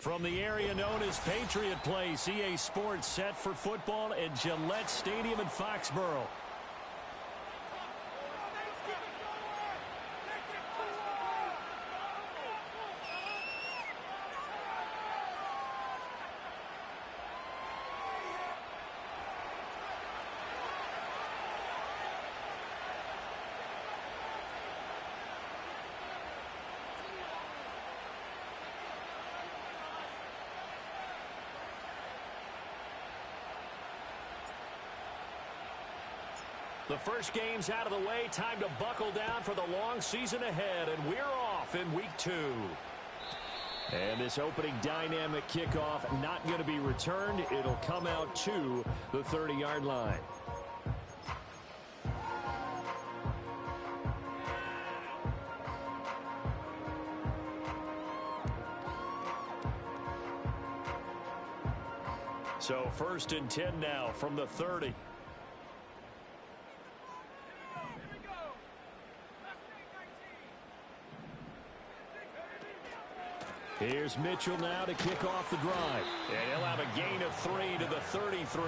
From the area known as Patriot Place, EA Sports set for football at Gillette Stadium in Foxborough. The first game's out of the way. Time to buckle down for the long season ahead, and we're off in week 2. And this opening dynamic kickoff not going to be returned. It'll come out to the 30-yard line. So 1st and 10 now from the 30. Here's Mitchell now to kick off the drive. And he'll have a gain of 3 to the 33.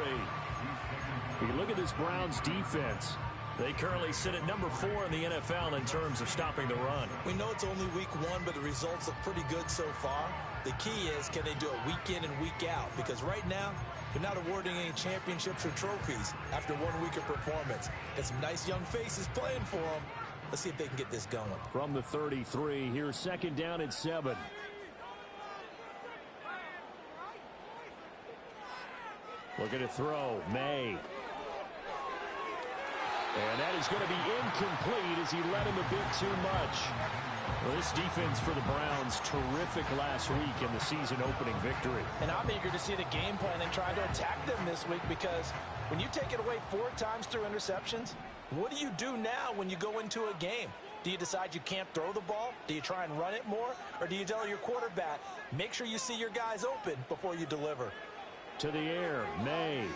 You look at this Browns defense. They currently sit at number 4 in the NFL in terms of stopping the run. We know it's only week 1, but the results look pretty good so far. The key is, can they do it week in and week out? Because right now, they're not awarding any championships or trophies after 1 week of performance. Got some nice young faces playing for them. Let's see if they can get this going. From the 33, here's 2nd down and 7. Looking to throw, May. And that is going to be incomplete as he let him a bit too much. Well, this defense for the Browns, terrific last week in the season-opening victory. And I'm eager to see the game plan and try to attack them this week, because when you take it away 4 times through interceptions, what do you do now when you go into a game? Do you decide you can't throw the ball? Do you try and run it more? Or do you tell your quarterback, make sure you see your guys open before you deliver? To the air, May.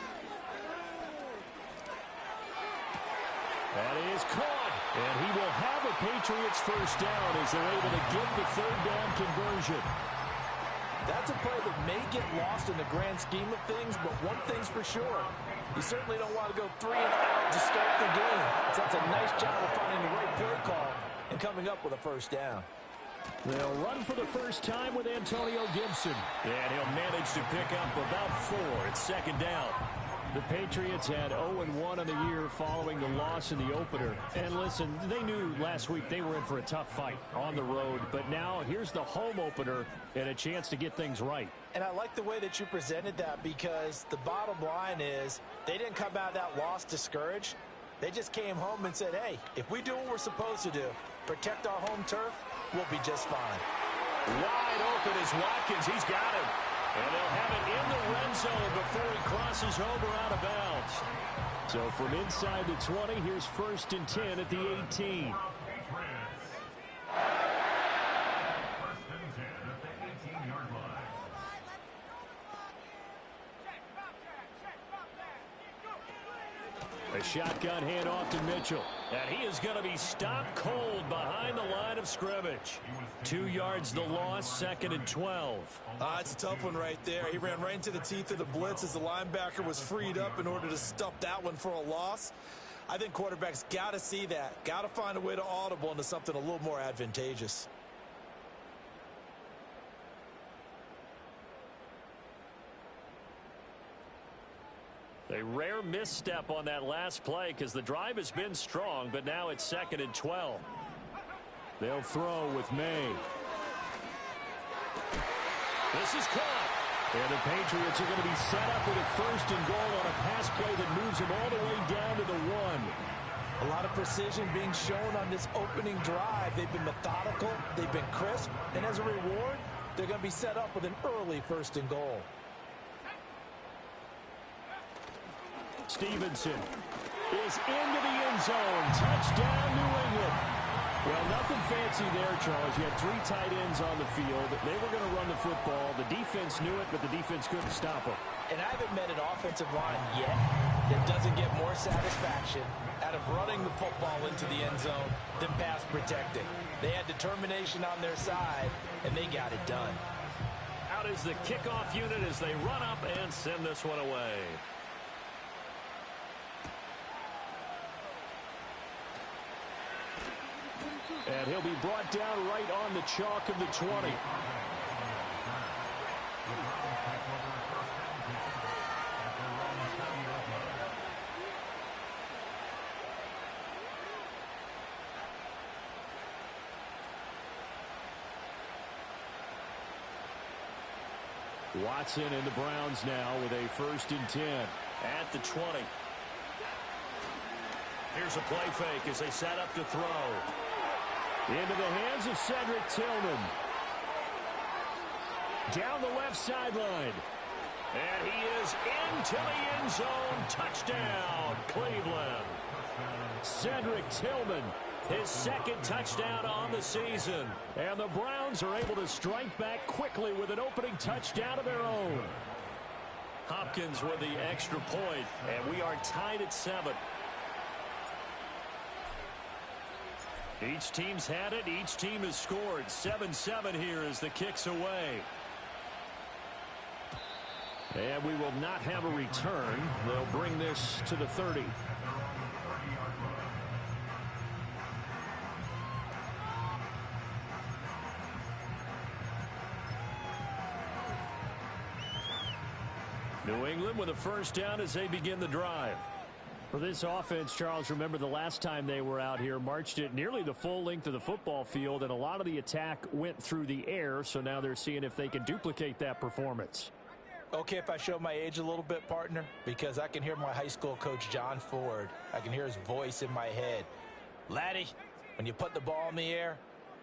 That is caught. And he will have a Patriots first down as they're able to get the 3rd down conversion. That's a play that may get lost in the grand scheme of things, but one thing's for sure. You certainly don't want to go 3 and out to start the game. So that's a nice job of finding the right play call and coming up with a first down. They'll run for the first time with Antonio Gibson. And he'll manage to pick up about 4 at 2nd down. The Patriots had 0-1 on the year following the loss in the opener. And listen, they knew last week they were in for a tough fight on the road. But now here's the home opener and a chance to get things right. And I like the way that you presented that, because the bottom line is they didn't come out of that loss discouraged. They just came home and said, hey, if we do what we're supposed to do, protect our home turf, we'll be just fine. Wide open is Watkins. He's got him. And they'll have it in the red zone before he crosses over out of bounds. So from inside the 20, here's 1st and 10 at the 18. A shotgun handoff to Mitchell. And he is going to be stopped cold behind the line of scrimmage. 2 yards the loss, 2nd and 12. It's a tough one right there. He ran right into the teeth of the blitz as the linebacker was freed up in order to stuff that one for a loss. I think quarterbacks got to see that. Got to find a way to audible into something a little more advantageous. A rare misstep on that last play because the drive has been strong, but now it's 2nd and 12. They'll throw with May. This is caught. And the Patriots are going to be set up with a 1st and goal on a pass play that moves them all the way down to the 1. A lot of precision being shown on this opening drive. They've been methodical, they've been crisp, and as a reward, they're going to be set up with an early 1st and goal. Stevenson is into the end zone. Touchdown, New England. Well, nothing fancy there, Charles. You had 3 tight ends on the field. They were going to run the football. The defense knew it, but the defense couldn't stop them. And I haven't met an offensive line yet that doesn't get more satisfaction out of running the football into the end zone than pass protecting. They had determination on their side, and they got it done. out is the kickoff unit as they run up and send this one away. And he'll be brought down right on the chalk of the 20. Watson and the Browns now with a 1st and 10 at the 20. Here's a play fake as they set up to throw. Into the hands of Cedric Tillman. Down the left sideline. And he is into the end zone. Touchdown, Cleveland. Cedric Tillman, his 2nd touchdown on the season. And the Browns are able to strike back quickly with an opening touchdown of their own. Hopkins with the extra point, and we are tied at 7. Each team's had it. Each team has scored. 7-7 here as the kick's away. And we will not have a return. They'll bring this to the 30. New England with a 1st down as they begin the drive. For this offense, Charles, remember the last time they were out here, marched it nearly the full length of the football field, and a lot of the attack went through the air, so now they're seeing if they can duplicate that performance. Okay, if I show my age a little bit, partner, because I can hear my high school coach, John Ford. I can hear his voice in my head. Laddie, when you put the ball in the air,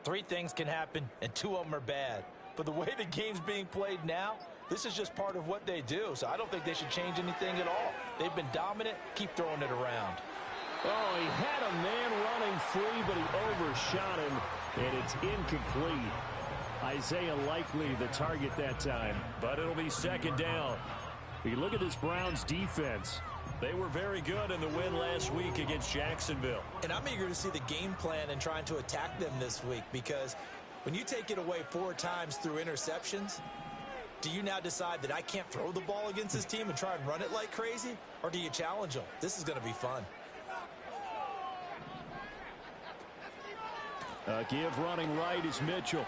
3 things can happen, and 2 of them are bad. But the way the game's being played now, this is just part of what they do, so I don't think they should change anything at all. They've been dominant. Keep throwing it around. Oh, he had a man running free, but he overshot him, and it's incomplete. Isaiah Likely the target that time, but it'll be 2nd down. You look at this Browns defense. They were very good in the win last week against Jacksonville. And I'm eager to see the game plan and trying to attack them this week, because when you take it away 4 times through interceptions, do you now decide that I can't throw the ball against this team and try and run it like crazy? Or do you challenge them? This is going to be fun. Give running right is Mitchell.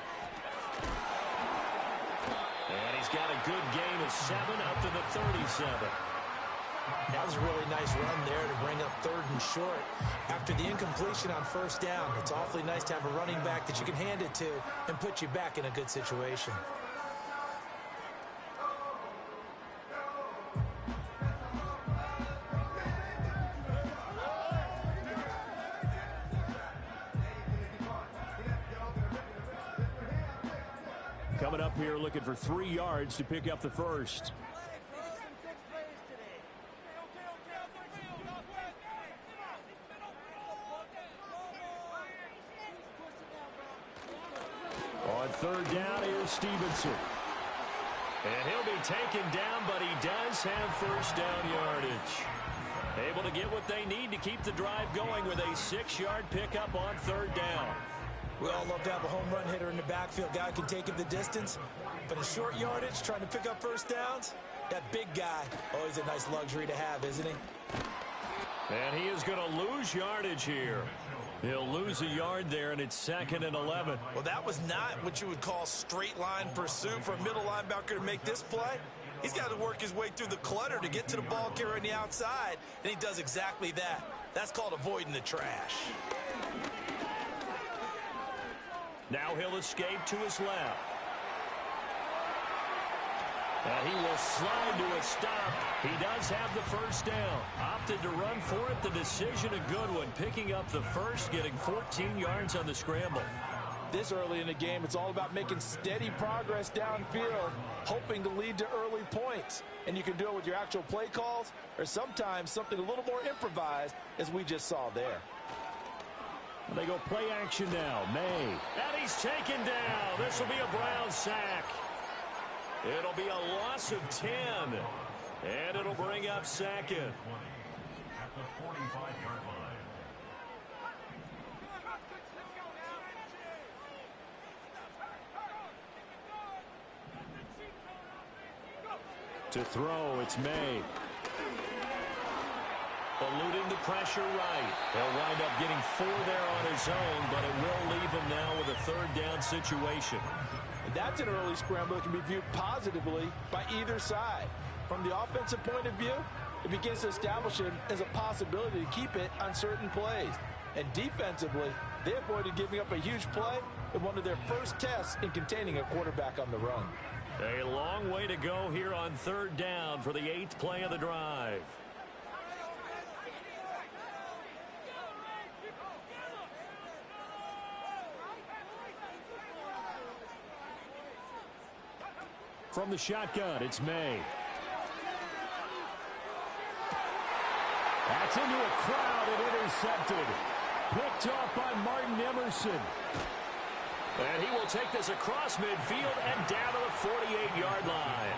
And he's got a good gain of 7 up to the 37. That was a really nice run there to bring up 3rd and short. After the incompletion on 1st down, it's awfully nice to have a running back that you can hand it to and put you back in a good situation. Coming up here looking for 3 yards to pick up the 1st. On 3rd down, here's Stevenson. And he'll be taken down, but he does have 1st down yardage. Able to get what they need to keep the drive going with a 6-yard pickup on 3rd down. We all love to have a home run hitter in the backfield. Guy can take it the distance. But in short yardage, trying to pick up 1st downs, that big guy, always a nice luxury to have, isn't he? And he is going to lose yardage here. He'll lose a yard there, and it's 2nd and 11. Well, that was not what you would call straight line pursuit for a middle linebacker to make this play. He's got to work his way through the clutter to get to the ball carrier on the outside, and he does exactly that. That's called avoiding the trash. Now he'll escape to his left. And he will slide to a stop. He does have the 1st down. Opted to run for it. The decision a good one. Picking up the 1st, getting 14 yards on the scramble. This early in the game, it's all about making steady progress downfield, hoping to lead to early points. And you can do it with your actual play calls, or sometimes something a little more improvised, as we just saw there. They go play action now. May. And he's taken down. This will be a Brown sack. It'll be a loss of 10. And it'll bring up 2nd. At the 45-yard line. To throw, it's May. Eluding the pressure right. He'll wind up getting 4 there on his own, but it will leave him now with a 3rd down situation. That's an early scramble that can be viewed positively by either side. From the offensive point of view, it begins to establish him as a possibility to keep it on certain plays. And defensively, they avoided giving up a huge play in one of their first tests in containing a quarterback on the run. A long way to go here on 3rd down for the 8th play of the drive. From the shotgun, it's May. That's into a crowd and intercepted. Picked off by Martin Emerson. And he will take this across midfield and down to the 48-yard line.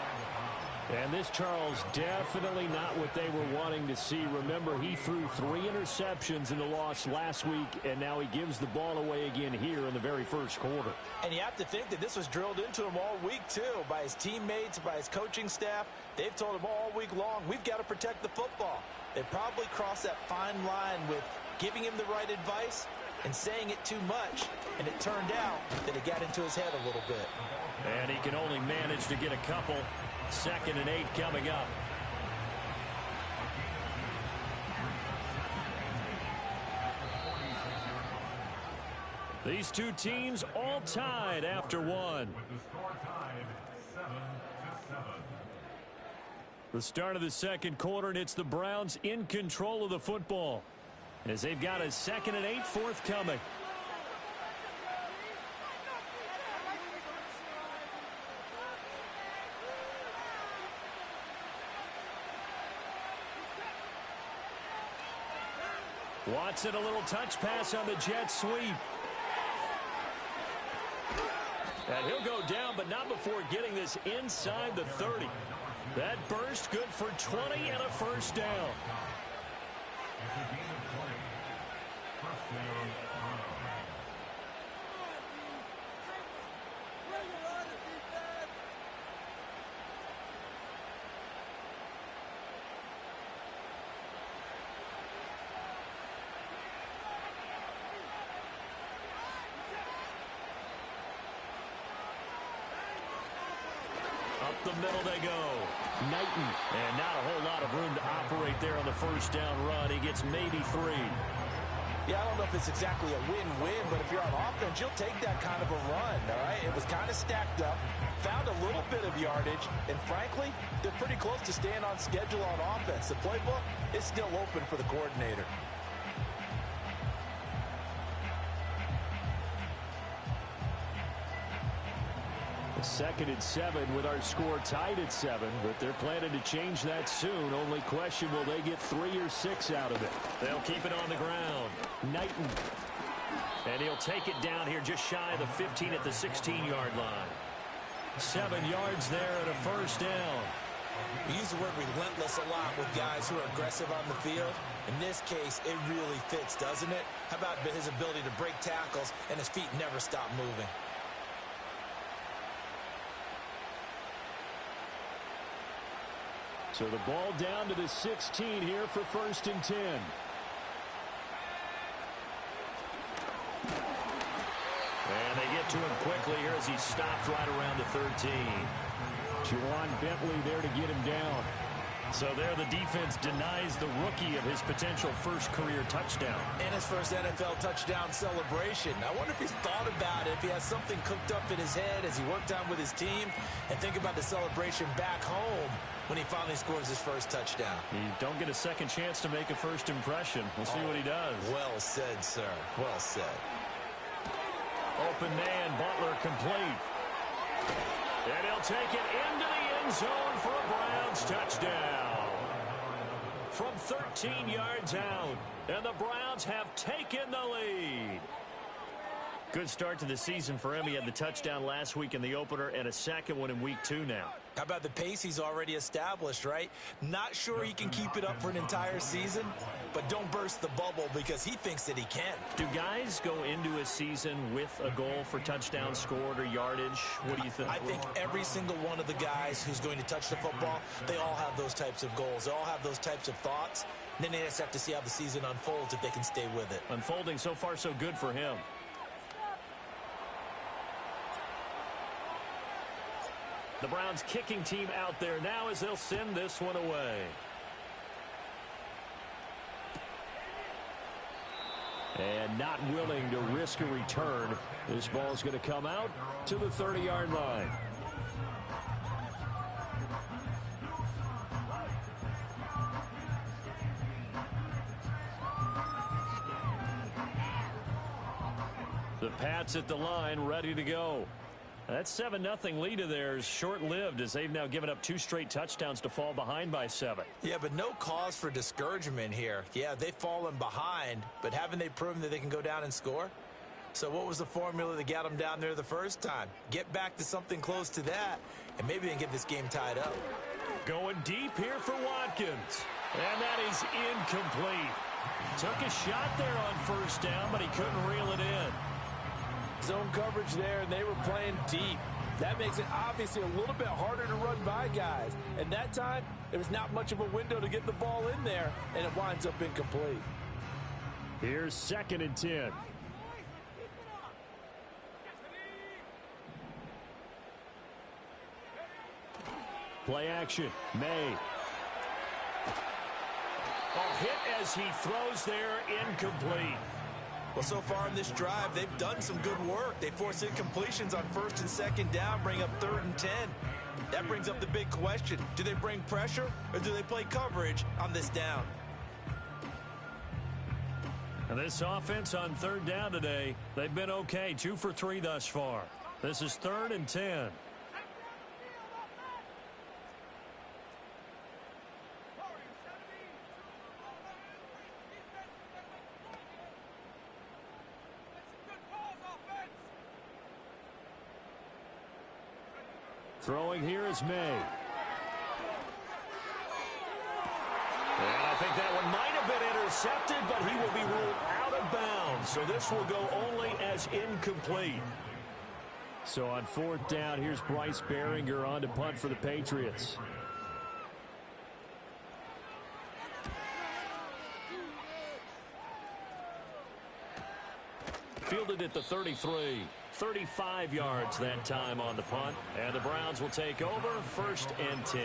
And this, Charles, definitely not what they were wanting to see. Remember, he threw 3 interceptions in the loss last week, and now he gives the ball away again here in the very first quarter. And you have to think that this was drilled into him all week, too, by his teammates, by his coaching staff. They've told him all week long, we've got to protect the football. They probably crossed that fine line with giving him the right advice and saying it too much, and it turned out that it got into his head a little bit. And he can only manage to get a couple. 2nd and 8 coming up. These two teams all tied after 1. With the score tied 7-7. The start of the 2nd quarter, and it's the Browns in control of the football as they've got a 2nd and 8 forthcoming. Watson, a little touch pass on the jet sweep. And he'll go down, but not before getting this inside the 30. That burst good for 20 and a 1st down. It's a gain of 20. 1st down. Up the middle they go. Knighton. And not a whole lot of room to operate there on the 1st down run. He gets maybe 3. Yeah, I don't know if it's exactly a win-win, but if you're on offense, you'll take that kind of a run, all right? It was kind of stacked up, found a little bit of yardage, and frankly, they're pretty close to staying on schedule on offense. The playbook is still open for the coordinator. Second and 7 with our score tied at 7, but they're planning to change that soon. Only question, will they get 3 or 6 out of it? They'll keep it on the ground. Knighton. And he'll take it down here just shy of the 15 at the 16-yard line. 7 yards there and a 1st down. We use the word relentless a lot with guys who are aggressive on the field. In this case, it really fits, doesn't it? How about his ability to break tackles and his feet never stop moving? So the ball down to the 16 here for 1st and 10. And they get to him quickly here as he stopped right around the 13. Juwan Bentley there to get him down. So there the defense denies the rookie of his potential 1st career touchdown. And his first NFL touchdown celebration. I wonder if he's thought about it, if he has something cooked up in his head as he worked on with his team, and think about the celebration back home when he finally scores his 1st touchdown. You don't get a second chance to make a 1st impression. We'll see what he does. Well said, sir. Well said. Open man, Butler complete. And he'll take it into the end zone for a Browns touchdown. From 13 yards out, and the Browns have taken the lead. Good start to the season for him. He had the touchdown last week in the opener and a second one in week 2 now. How about the pace he's already established, right? Not sure he can keep it up for an entire season, but don't burst the bubble because he thinks that he can. Do guys go into a season with a goal for touchdowns scored or yardage? What do you think? I think every single one of the guys who's going to touch the football, they all have those types of goals. They all have those types of thoughts. And then they just have to see how the season unfolds if they can stay with it. Unfolding so far so good for him. The Browns kicking team out there now as they'll send this one away. And not willing to risk a return. This ball's going to come out to the 30-yard line. The Pats at the line, ready to go. That 7-0 lead of theirs short-lived as they've now given up 2 straight touchdowns to fall behind by 7. Yeah, but no cause for discouragement here. Yeah, they've fallen behind, but haven't they proven that they can go down and score? So what was the formula that got them down there the first time? Get back to something close to that, and maybe they can get this game tied up. Going deep here for Watkins. And that is incomplete. Took a shot there on first down, but he couldn't reel it in. Zone coverage there, and they were playing deep. That makes it obviously a little bit harder to run by guys. And that time, there was not much of a window to get the ball in there, and it winds up incomplete. Here's 2nd and 10. Play action. May. Oh, hit as he throws there, incomplete. Well, so far in this drive, they've done some good work. They force incompletions on 1st and 2nd down, bring up 3rd and 10. That brings up the big question. Do they bring pressure or do they play coverage on this down? And this offense on 3rd down today, they've been okay. 2 for 3 thus far. This is 3rd and 10. Throwing here is May. And I think that one might have been intercepted, but he will be ruled out of bounds. So this will go only as incomplete. So on 4th down, here's Bryce Behringer on to punt for the Patriots. Fielded at the 33. 35 yards that time on the punt. And the Browns will take over 1st and 10.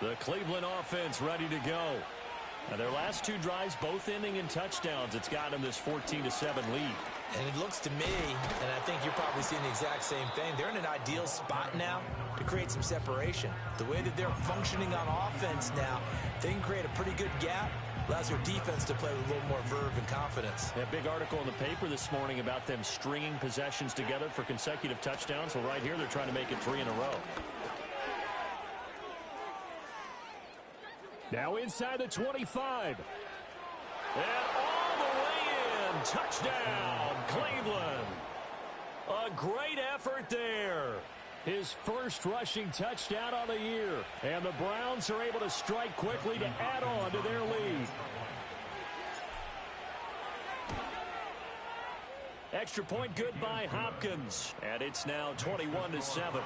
The Cleveland offense ready to go. And their last 2 drives both ending in touchdowns. It's got them this 14-7 lead. And it looks to me, and I think you're probably seeing the exact same thing, they're in an ideal spot now to create some separation. The way that they're functioning on offense now, they can create a pretty good gap. Allows their defense to play with a little more verve and confidence. A big article in the paper this morning about them stringing possessions together for consecutive touchdowns. Well, right here, they're trying to make it 3 in a row. Now inside the 25. And all the way in. Touchdown, Cleveland. A great effort there. His first rushing touchdown on the year. And the Browns are able to strike quickly to add on to their lead. Extra point good by Hopkins. And it's now 21-7.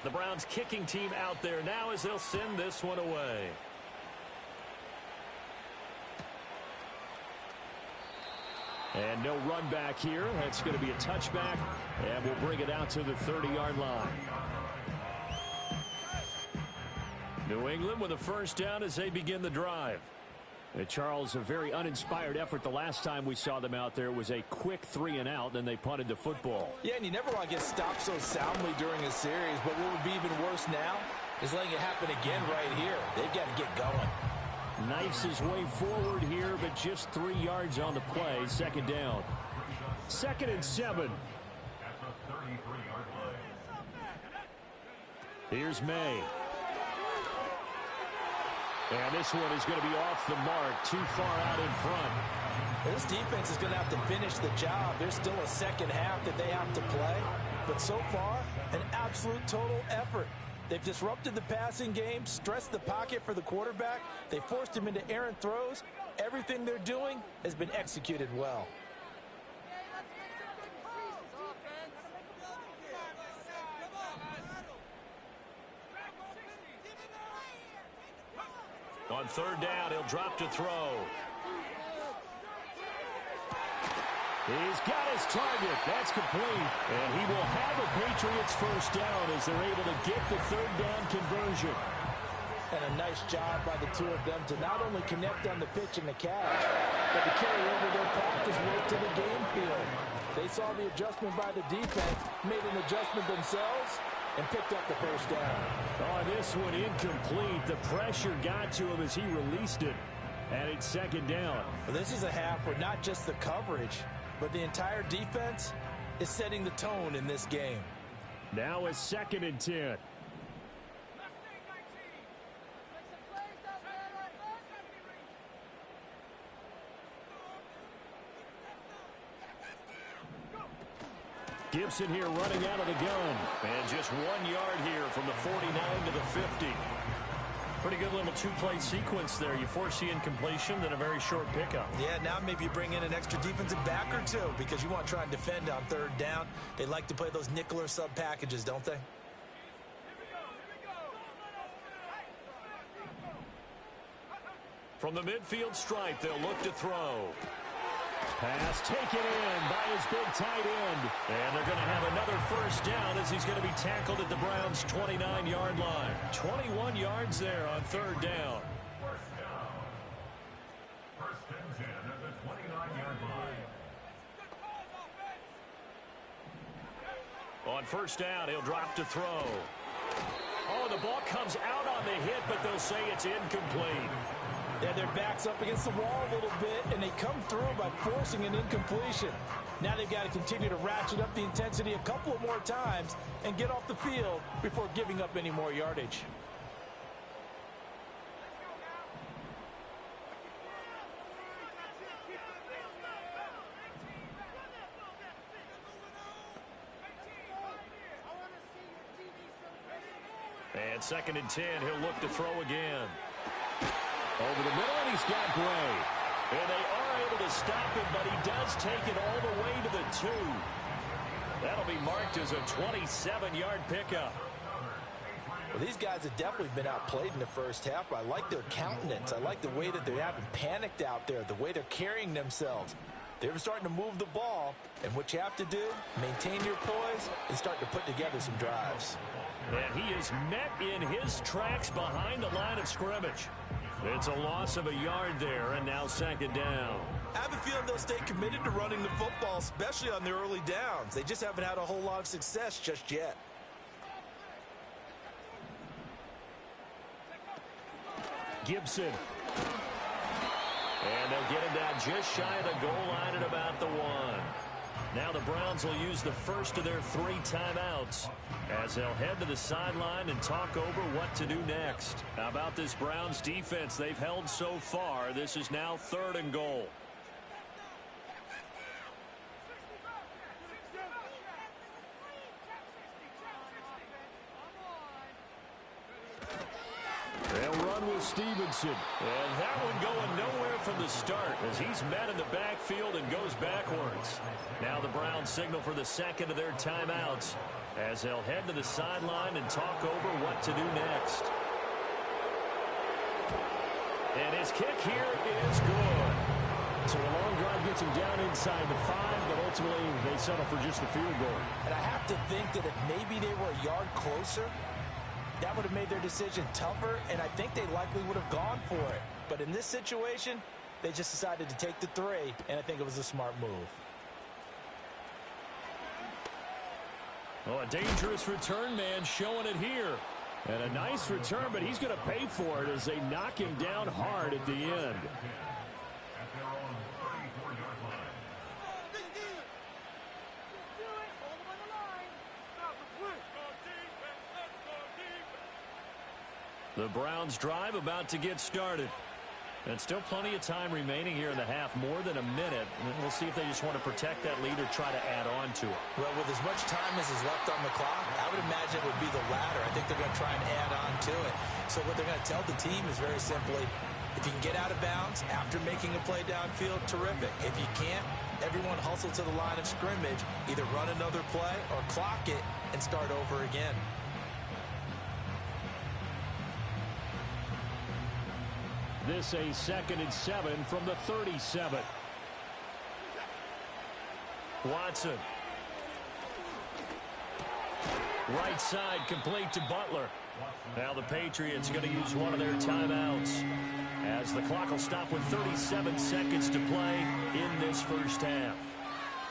The Browns kicking team out there now as they'll send this one away. And no run back here. That's going to be a touchback. And we'll bring it out to the 30-yard line. New England with a first down as they begin the drive. Charles, a very uninspired effort the last time we saw them out there. It was a quick 3 and out, then they punted the football. Yeah, and you never want to get stopped so soundly during a series, but what would be even worse now He's letting it happen again right here. They've got to get going. Knifes his way forward here, but just 3 yards on the play. Second down. 2nd and 7. At the 33-yard line. Here's May. And this one is going to be off the mark, too far out in front. This defense is going to have to finish the job. There's still a second half that they have to play. But so far, an absolute total effort. They've disrupted the passing game, stressed the pocket for the quarterback. They forced him into errant throws. Everything they're doing has been executed well. On 3rd down, he'll drop to throw. He's got his target. That's complete. And he will have a Patriots first down as they're able to get the 3rd down conversion. And a nice job by the two of them to not only connect on the pitch and the catch, but to carry over their practice work to the game field. They saw the adjustment by the defense, made an adjustment themselves, and picked up the first down. Oh, this one incomplete. The pressure got to him as he released it. And it's 2nd down. Well, this is a half where not just the coverage, but the entire defense is setting the tone in this game. Now it's 2nd and 10. Gibson here running out of the gun. And just 1 yard here from the 49 to the 50. Pretty good little two-play sequence there. You force the incompletion, then a very short pickup. Yeah, now maybe you bring in an extra defensive back or two because you want to try and defend on 3rd down. They like to play those nickel or sub packages, don't they? From the midfield stripe, they'll look to throw. Pass taken in by his big tight end. And they're going to have another first down as he's going to be tackled at the Browns' 29-yard line. 21 yards there on 3rd down. First down. 1st and 10 at the 29-yard line. On 1st down, he'll drop to throw. Oh, the ball comes out on the hit, but they'll say it's incomplete. Yeah, their back's up against the wall a little bit, and they come through by forcing an incompletion. Now they've got to continue to ratchet up the intensity a couple of more times and get off the field before giving up any more yardage. And 2nd and 10, he'll look to throw again. Over the middle, and he's got Gray. And they are able to stop him, but he does take it all the way to the 2. That'll be marked as a 27-yard pickup. Well, these guys have definitely been outplayed in the first half. I like their countenance. I like the way that they haven't panicked out there, the way they're carrying themselves. They're starting to move the ball, and what you have to do, maintain your poise and start to put together some drives. And he is met in his tracks behind the line of scrimmage. It's a loss of a yard there, and now 2nd down. I have a feeling they'll stay committed to running the football, especially on their early downs. They just haven't had a whole lot of success just yet. Gibson. And they'll get him down just shy of the goal line at about the 1. Now the Browns will use the first of their 3 timeouts as they'll head to the sideline and talk over what to do next. How about this Browns defense they've held so far? This is now 3rd and goal. They'll run with Stevenson. And that one going nowhere from the start as he's met in the backfield and goes backwards. Now the Browns signal for the 2nd of their timeouts as they'll head to the sideline and talk over what to do next. And his kick here is good. So a long drive gets him down inside the 5, but ultimately they settle for just the field goal. And I have to think that if maybe they were a yard closer, that would have made their decision tougher, and I think they likely would have gone for it. But in this situation, they just decided to take the 3, and I think it was a smart move. Oh, a dangerous return man showing it here. And a nice return, but he's going to pay for it as they knock him down hard at the end. At their own 34-yard line. The Browns drive about to get started. And still plenty of time remaining here in the half, more than a minute. We'll see if they just want to protect that lead or try to add on to it. Well, with as much time as is left on the clock, I would imagine it would be the latter. I think they're going to try and add on to it. So what they're going to tell the team is very simply, if you can get out of bounds after making a play downfield, terrific. If you can't, everyone hustle to the line of scrimmage, either run another play or clock it and start over again. This a 2nd and 7 from the 37. Watson. Right side complete to Butler. Now the Patriots going to use one of their timeouts as the clock will stop with 37 seconds to play in this first half.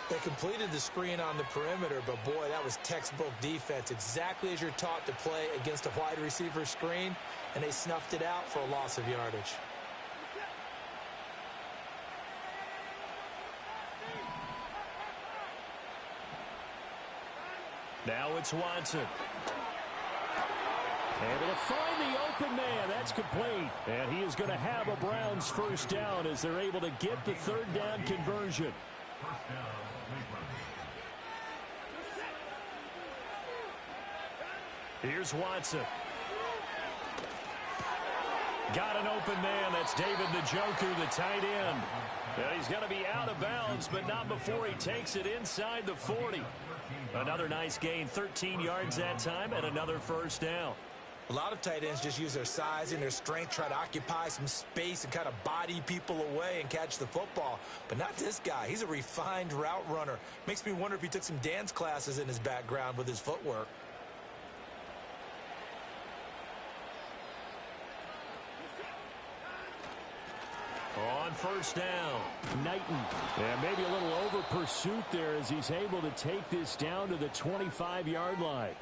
They completed the screen on the perimeter, but boy, that was textbook defense. Exactly as you're taught to play against a wide receiver screen, and they snuffed it out for a loss of yardage. Now it's Watson. Able to find the open man. That's complete. And he is going to have a Browns first down as they're able to get the third down conversion. First down, Cleveland. Here's Watson. Got an open man. That's David Njoku, the tight end. And he's going to be out of bounds, but not before he takes it inside the 40. Another nice gain, 13 yards that time, and another first down. A lot of tight ends just use their size and their strength, try to occupy some space and kind of body people away and catch the football. But not this guy. He's a refined route runner. Makes me wonder if he took some dance classes in his background with his footwork. On first down, Knighton. And maybe a little over pursuit there as he's able to take this down to the 25-yard line.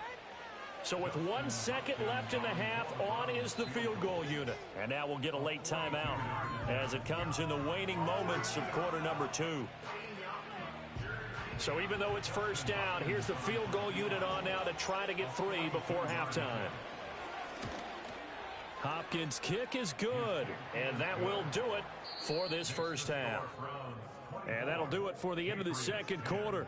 So with 1 second left in the half, on is the field goal unit. And now we'll get a late timeout as it comes in the waning moments of quarter number 2. So even though it's first down, here's the field goal unit on now to try to get 3 before halftime. Hopkins' kick is good, and that will do it for this first half. And that'll do it for the end of the second quarter.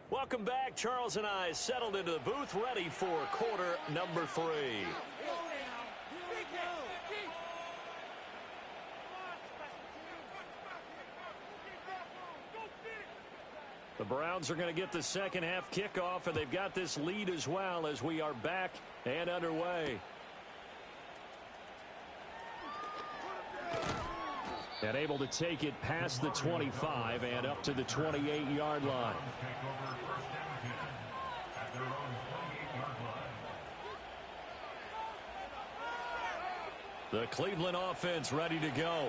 Welcome back. Charles and I settled into the booth, ready for quarter number 3. The Browns are going to get the second half kickoff, and they've got this lead as well as we are back and underway. And able to take it past the 25 and up to the 28-yard line. The Cleveland offense ready to go.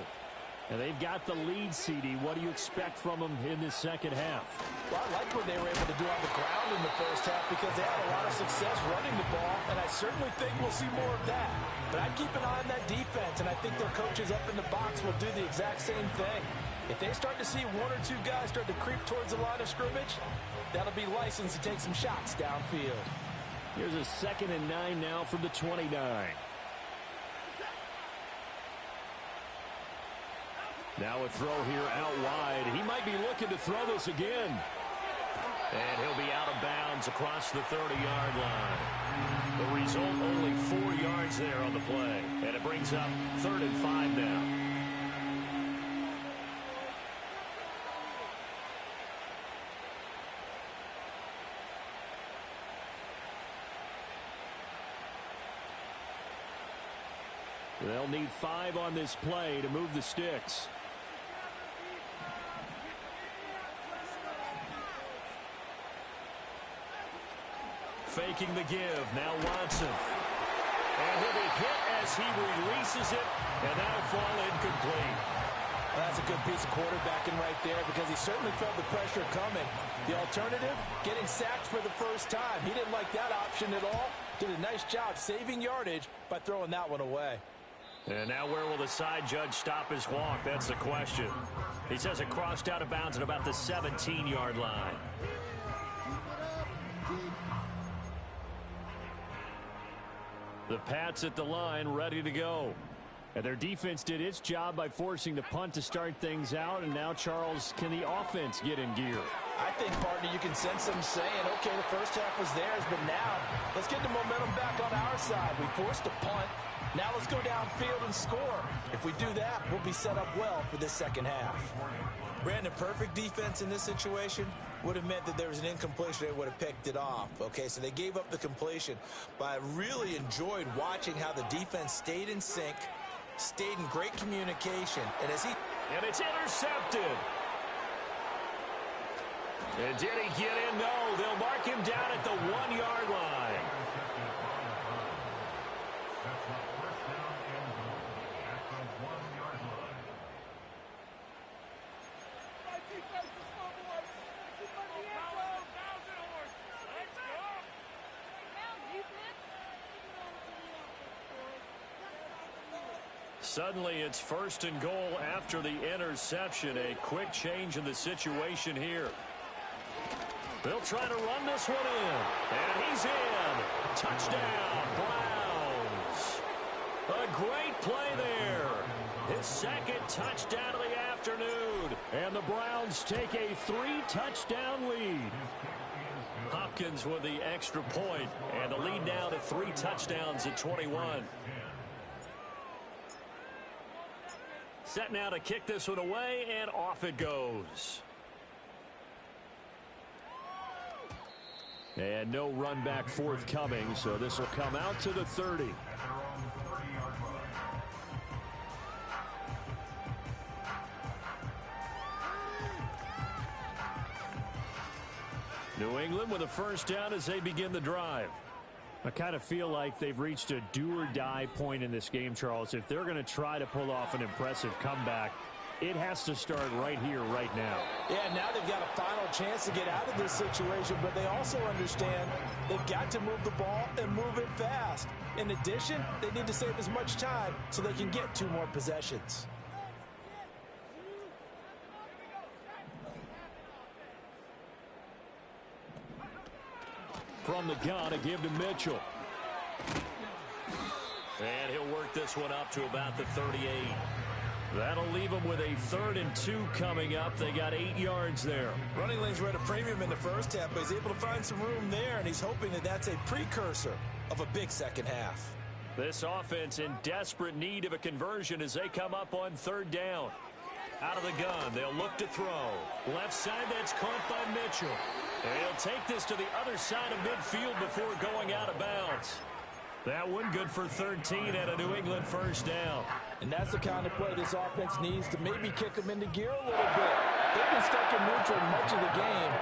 And they've got the lead, CD. What do you expect from them in this second half? Well, I like what they were able to do on the ground in the first half because they had a lot of success running the ball, and I certainly think we'll see more of that. But I'd keep an eye on that defense, and I think their coaches up in the box will do the exact same thing. If they start to see 1 or 2 guys start to creep towards the line of scrimmage, that'll be license to take some shots downfield. Here's a 2nd and 9 now from the 29. Now a throw here out wide. He might be looking to throw this again. And he'll be out of bounds across the 30-yard line. The result, only 4 yards there on the play. And it brings up 3rd and 5 now. They'll need 5 on this play to move the sticks. Faking the give. Now Watson. And he'll be hit as he releases it, and that'll fall incomplete. Well, that's a good piece of quarterbacking right there because he certainly felt the pressure coming. The alternative, getting sacked for the first time. He didn't like that option at all. Did a nice job saving yardage by throwing that one away. And now where will the side judge stop his walk? That's the question. He says it crossed out of bounds at about the 17-yard line. The Pats at the line, ready to go. And their defense did its job by forcing the punt to start things out. And now, Charles, can the offense get in gear? I think, partner, you can sense them saying, okay, the first half was theirs, but now let's get the momentum back on our side. We forced a punt. Now let's go downfield and score. If we do that, we'll be set up well for this second half. Brandon, perfect defense in this situation would have meant that there was an incompletion. They would have picked it off. Okay, so they gave up the completion. But I really enjoyed watching how the defense stayed in sync, stayed in great communication. And it's intercepted. And did he get in? No, they'll mark him down at the 1-yard line. Suddenly, it's 1st and goal after the interception. A quick change in the situation here. They'll try to run this one in. And he's in. Touchdown, Browns. A great play there. His second touchdown of the afternoon. And the Browns take a 3-touchdown lead. Hopkins with the extra point. And the lead now to 3 touchdowns at 21. Set now to kick this one away, and off it goes. And no run back forthcoming, so this will come out to the 30. New England with a first down as they begin the drive. I kind of feel like they've reached a do-or-die point in this game, Charles. If they're going to try to pull off an impressive comeback, it has to start right here, right now. Yeah, now they've got a final chance to get out of this situation, but they also understand they've got to move the ball and move it fast. In addition, they need to save as much time so they can get 2 more possessions. From the gun, a give to Mitchell. And he'll work this one up to about the 38. That'll leave them with a 3rd and 2 coming up. They got 8 yards there. Running lanes were at a premium in the first half, but he's able to find some room there, and he's hoping that that's a precursor of a big second half. This offense in desperate need of a conversion as they come up on 3rd down. Out of the gun, they'll look to throw. Left side, that's caught by Mitchell. And he'll take this to the other side of midfield before going out of bounds. That one good for 13 at a New England first down. And that's the kind of play this offense needs to maybe kick them into gear a little bit. They've been stuck in neutral much of the game.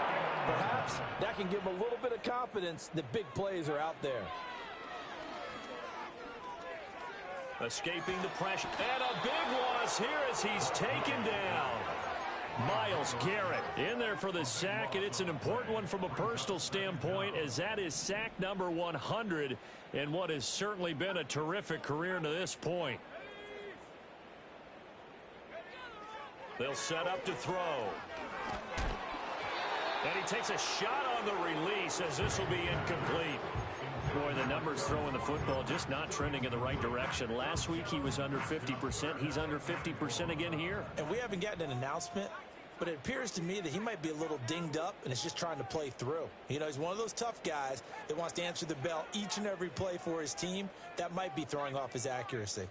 Perhaps that can give them a little bit of confidence that big plays are out there. Escaping the pressure. And a big loss here as he's taken down. Myles Garrett in there for the sack, and it's an important one from a personal standpoint as that is sack number 100 in what has certainly been a terrific career to this point. They'll set up to throw. And he takes a shot on the release as this will be incomplete. Boy, the numbers throwing the football just not trending in the right direction. Last week he was under 50%. He's under 50% again here. And we haven't gotten an announcement, but it appears to me that he might be a little dinged up and is just trying to play through. You know, he's one of those tough guys that wants to answer the bell each and every play for his team. That might be throwing off his accuracy.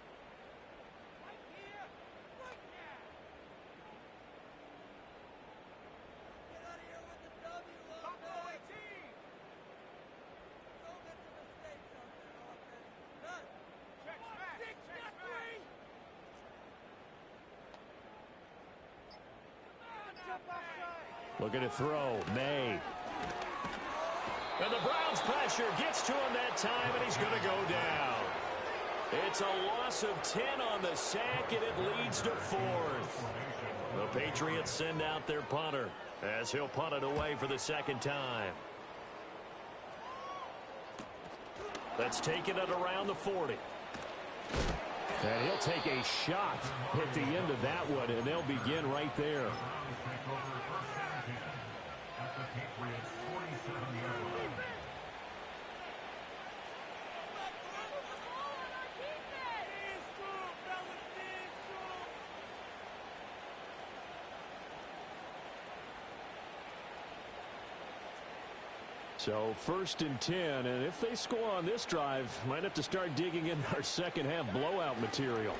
Looking to throw. May. And the Browns pressure gets to him that time, and he's going to go down. It's a loss of 10 on the sack, and it leads to 4th. The Patriots send out their punter as he'll punt it away for the second time. Let's take it at around the 40. And he'll take a shot at the end of that one, and they'll begin right there. So 1st and 10, and if they score on this drive, might have to start digging in our second half blowout material.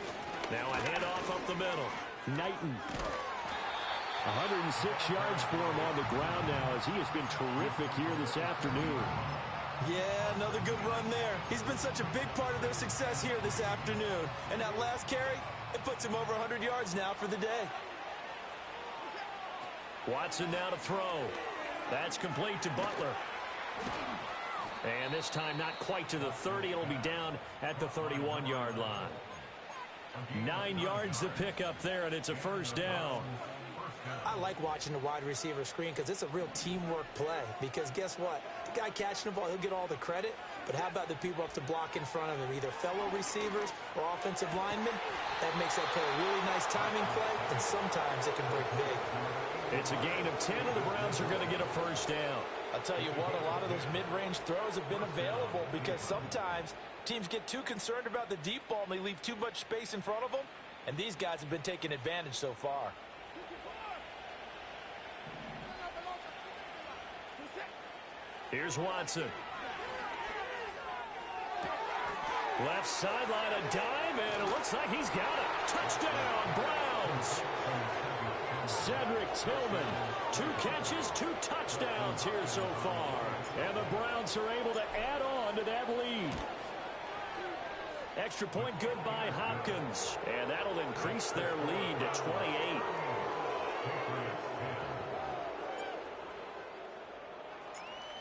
Now a handoff up the middle. Knighton. 106 yards for him on the ground now as he has been terrific here this afternoon. Yeah, another good run there. He's been such a big part of their success here this afternoon. And that last carry, it puts him over 100 yards now for the day. Watson now to throw. That's complete to Butler. And this time not quite to the 30. It'll be down at the 31-yard line. 9 yards to pick up there, and it's a first down. I like watching the wide receiver screen because it's a real teamwork play. Because guess what? The guy catching the ball, he'll get all the credit. But how about the people up to block in front of him, either fellow receivers or offensive linemen? That makes that play a really nice timing play, and sometimes it can break big. It's a gain of 10, and the Browns are going to get a first down. I'll tell you what, a lot of those mid-range throws have been available because sometimes teams get too concerned about the deep ball and they leave too much space in front of them. And these guys have been taking advantage so far. Here's Watson. Left sideline, a dive, and it looks like he's got it. Touchdown, Browns. Cedric Tillman, 2 catches, 2 touchdowns here so far. And the Browns are able to add on to that lead. Extra point good by Hopkins. And that'll increase their lead to 28.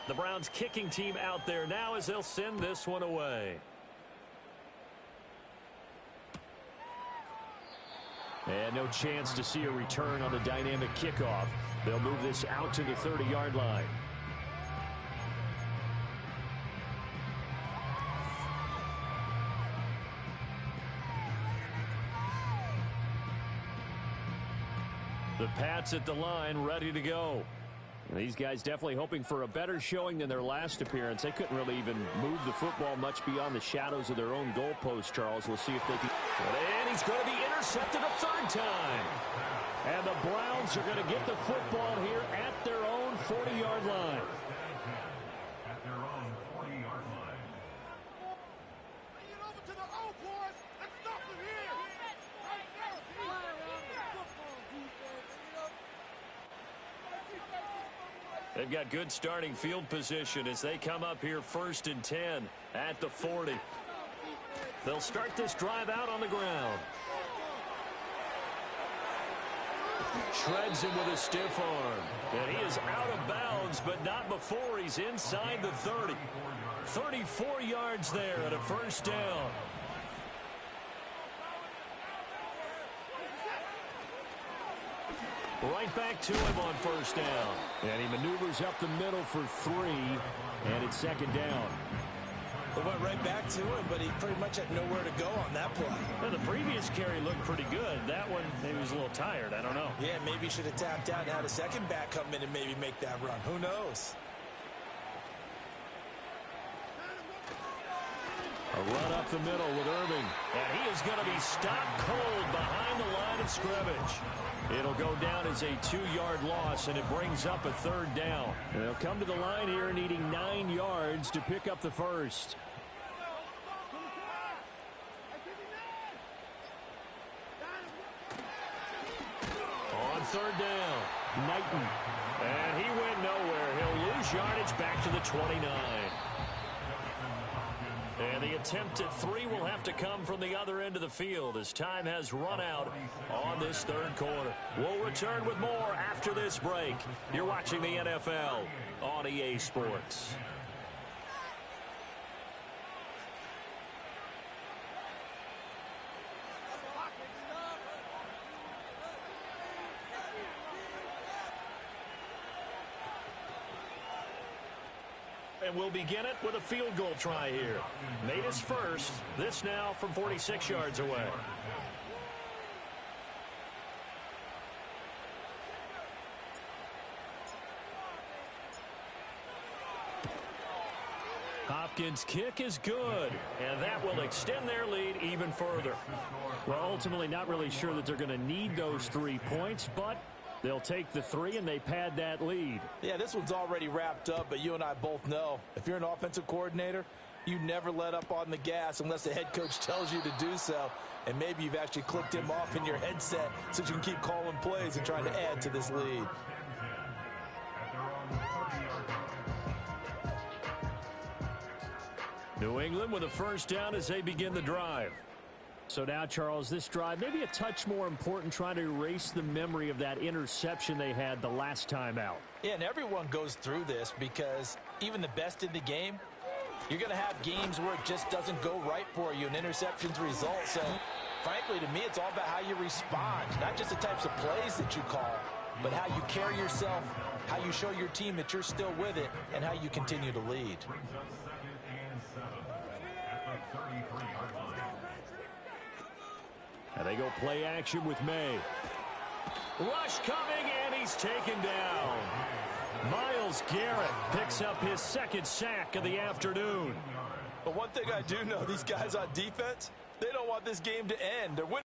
The Browns kicking team out there now as they'll send this one away. And no chance to see a return on the dynamic kickoff. They'll move this out to the 30-yard line. The Pats at the line, ready to go. And these guys definitely hoping for a better showing than their last appearance. They couldn't really even move the football much beyond the shadows of their own goalpost, Charles. We'll see if they can. And he's going to be intercepted a 3rd time. And the Browns are going to get the football here at their own 40-yard line. At their own 40-yard line. Bring it over to the O, boys. Let's stop from here. Right there. Fly around the football defense. They've got good starting field position as they come up here 1st and 10 at the 40. They'll start this drive out on the ground. Shreds him with a stiff arm. And he is out of bounds, but not before he's inside the 30. 34 yards there at a first down. Right back to him on first down. And he maneuvers up the middle for 3, and it's 2nd down. It went right back to him, but he pretty much had nowhere to go on that play. Well, the previous carry looked pretty good. That one, maybe he was a little tired. I don't know. Yeah, maybe he should have tapped out and had a second back come in and maybe make that run. Who knows? A run up the middle with Irving. And he is going to be stopped cold behind the line of scrimmage. It'll go down as a 2-yard loss, and it brings up a 3rd down. And they'll come to the line here needing 9 yards to pick up the first. On 3rd down, Knighton. And he went nowhere. He'll lose yardage back to the 29. And the attempt at 3 will have to come from the other end of the field as time has run out on this 3rd quarter. We'll return with more after this break. You're watching the NFL on EA Sports. And we'll begin it with a field goal try here. Made his first. This now from 46 yards away. Hopkins' kick is good, and that will extend their lead even further. Well, ultimately not really sure that they're going to need those 3 points, but they'll take the 3 and they pad that lead. Yeah, this one's already wrapped up, but you and I both know if you're an offensive coordinator, you never let up on the gas unless the head coach tells you to do so. And maybe you've actually clicked him off in your headset so you can keep calling plays and trying to add to this lead. New England with a first down as they begin the drive. So now, Charles, this drive maybe a touch more important, trying to erase the memory of that interception they had the last time out. Yeah, and everyone goes through this because even the best in the game, you're going to have games where it just doesn't go right for you and interceptions result. So, frankly, to me, it's all about how you respond, not just the types of plays that you call, but how you carry yourself, how you show your team that you're still with it, and how you continue to lead. And they go play action with May. Rush coming, and he's taken down. Myles Garrett picks up his second sack of the afternoon. But one thing I do know, these guys on defense, they don't want this game to end. They're winning